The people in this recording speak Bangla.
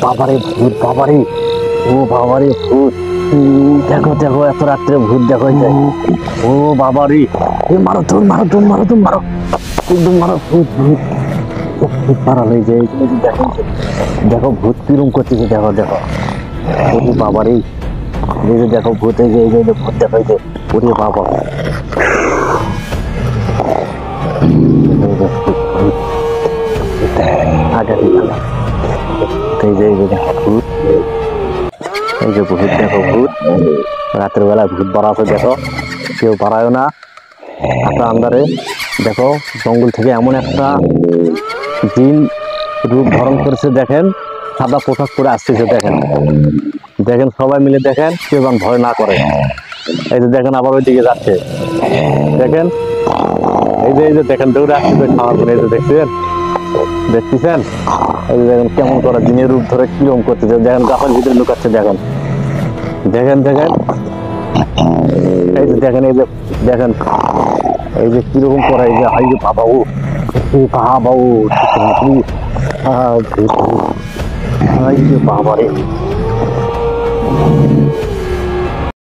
বাবারে ভূত, বাবারে, ও বাবারে ভূত। দেখো দেখো, এত রাত্রে ভূত দেখো এই যে। ও বাবারে, মারো তুমি, মারো তুমি, মারো তুমি, মারো তুমি, মারো ভূত ভূত। ভূত পাড়ালো এই যে, এই যে দেখো, দেখো ভূত কিরম করতেছে, দেখো দেখো। ওরে বাবারে, এই যে দেখো ভূত, এই যে এই যে ভূত দেখো এই যে। ওরে বাবা, আগামী এই যে দেখো ভূত, এই যে ভূত দেখো ভূত। রাতের বেলা ভূত বাড়াতে দেখো, কেউ বাড়ায় না। একটা আন্দারে দেখো, জঙ্গল থেকে এমন একটা জিন রূপ ধারণ করেছে দেখেন, সাদা পোশাক পরে আসতেছে দেখেন। দেখেন সবাই মিলে দেখেন, কেউ যেন ভয় না করে। এই যে দেখেন আবার ওই দিকে যাচ্ছে দেখেন, এই যে দেখেন দৌড়ে আসতেছে খাওয়ার জন্য। এই যে দেখছেন, দেখতেছেন, এই যে দেখেন কেমন করে জিনের রূপ ধরে কিরম করতেছে দেখেন, গাছের ভিতরে লুকাচ্ছে দেখেন, দেখেন দেখেন। এই যে দেখেন, এই যে দেখেন, এই যে কিরকম করে, এই যে হাই যে বাবা, ও বাবা, ও বাবা রে।